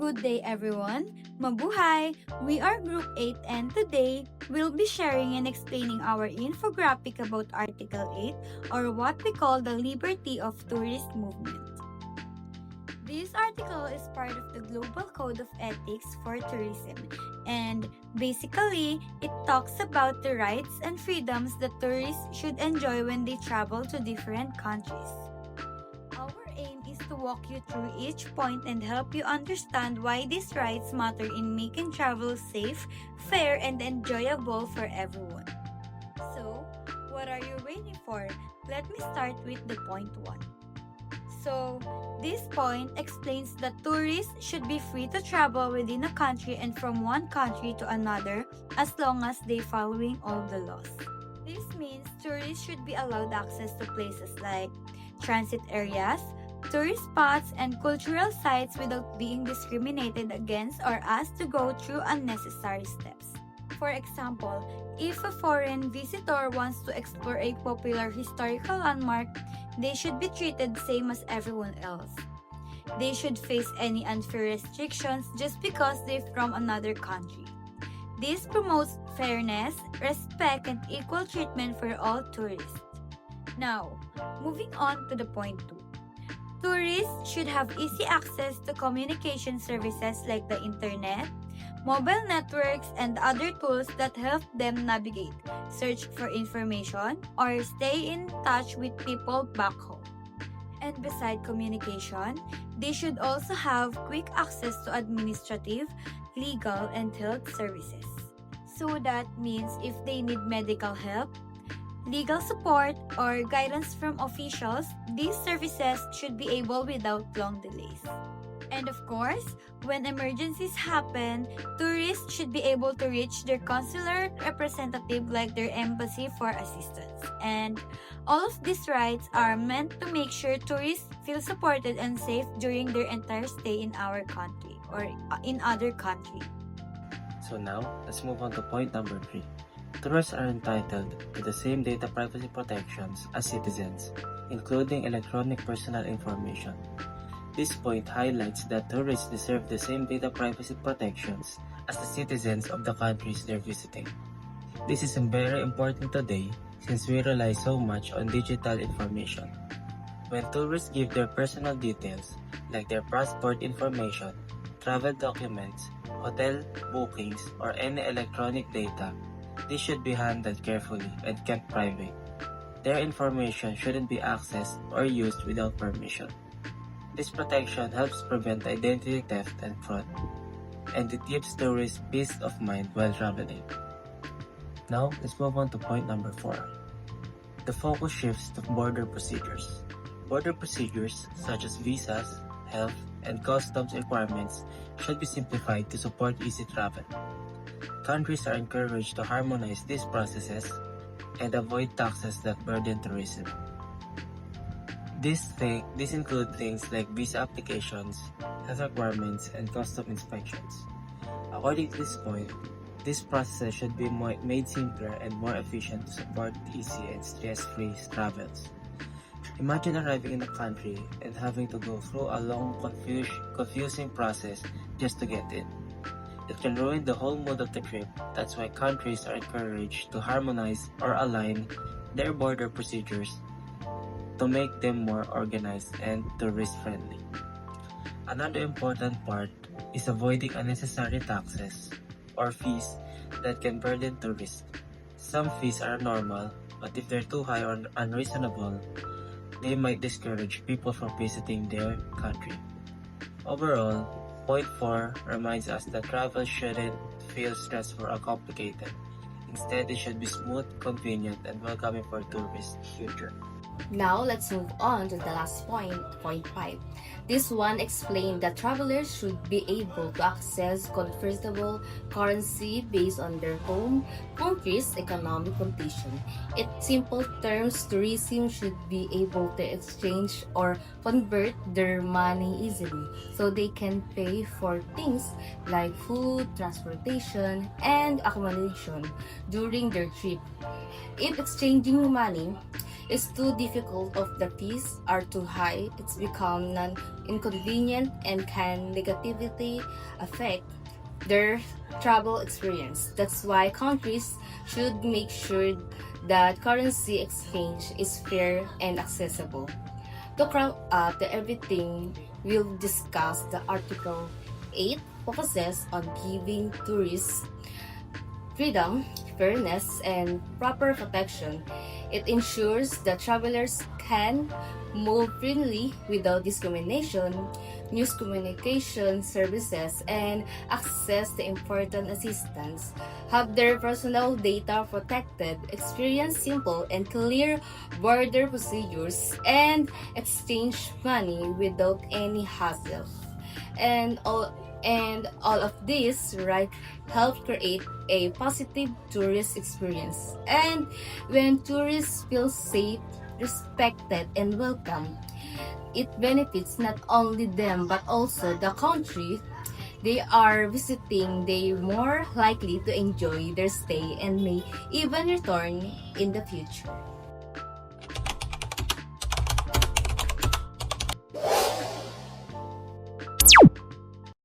Good day everyone! Mabuhay! We are Group 8 and today we'll be sharing and explaining our infographic about Article 8 or what we call the liberty of tourist movement. This article is part of the Global Code of Ethics for Tourism and basically it talks about the rights and freedoms that tourists should enjoy when they travel to different countries. Our aim is to walk you through each point and help you understand why these rights matter in making travel safe, fair, and enjoyable for everyone. So, what are you waiting for? Let me start with the point 1. So, this point explains that tourists should be free to travel within a country and from one country to another as long as they following all the laws. This means tourists should be allowed access to places like transit areas, tourist spots, and cultural sites without being discriminated against or asked to go through unnecessary steps. For example, if a foreign visitor wants to explore a popular historical landmark, they should be treated same as everyone else. They should face any unfair restrictions just because they're from another country. This promotes fairness, respect, and equal treatment for all tourists. Now, moving on to the point 2. Tourists should have easy access to communication services like the internet, mobile networks, and other tools that help them navigate, search for information, or stay in touch with people back home. And beside communication, they should also have quick access to administrative, legal, and health services. So that means if they need medical help, legal support, or guidance from officials, these services should be able without long delays. And of course, when emergencies happen, tourists should be able to reach their consular representative like their embassy for assistance. And all of these rights are meant to make sure tourists feel supported and safe during their entire stay in our country or in other country. So now, let's move on to point number 3. Tourists are entitled to the same data privacy protections as citizens, including electronic personal information. This point highlights that tourists deserve the same data privacy protections as the citizens of the countries they're visiting. This is very important today since we rely so much on digital information. When tourists give their personal details, like their passport information, travel documents, hotel bookings, or any electronic data, this should be handled carefully and kept private. Their information shouldn't be accessed or used without permission. This protection helps prevent identity theft and fraud, and it gives tourists peace of mind while traveling. Now, let's move on to point number 4. The focus shifts to border procedures. Border procedures such as visas, health, and customs requirements should be simplified to support easy travel. Countries are encouraged to harmonize these processes and avoid taxes that burden tourism. These include things like visa applications, health requirements, and custom inspections. According to this point, these processes should be made simpler and more efficient to support easy and stress-free travels. Imagine arriving in a country and having to go through a long, confusing process just to get in. It can ruin the whole mood of the trip. That's why countries are encouraged to harmonize or align their border procedures to make them more organized and tourist-friendly. Another important part is avoiding unnecessary taxes or fees that can burden tourists. Some fees are normal, but if they're too high or unreasonable, they might discourage people from visiting their country. Overall, point 4 reminds us that travel shouldn't feel stressful or complicated. Instead, it should be smooth, convenient, and welcoming for tourists' future. Now, let's move on to the last point, point 5. This one explained that travelers should be able to access convertible currency based on their home country's economic condition. In simple terms, tourism should be able to exchange or convert their money easily so they can pay for things like food, transportation, and accommodation during their trip. If exchanging money, is too difficult or the fees are too high, it's become non-inconvenient and can negatively affect their travel experience. That's why countries should make sure that currency exchange is fair and accessible. To wrap up the everything we'll discuss, the Article 8 focuses on giving tourists freedom, fairness, and proper protection. It ensures that travelers can move freely without discrimination, use communication services, and access the important assistance, have their personal data protected, experience simple and clear border procedures, and exchange money without any hassle. And all of this right help create a positive tourist experience. And when tourists feel safe, respected, and welcome, it benefits not only them but also the country they are visiting. They more likely to enjoy their stay and may even return in the future.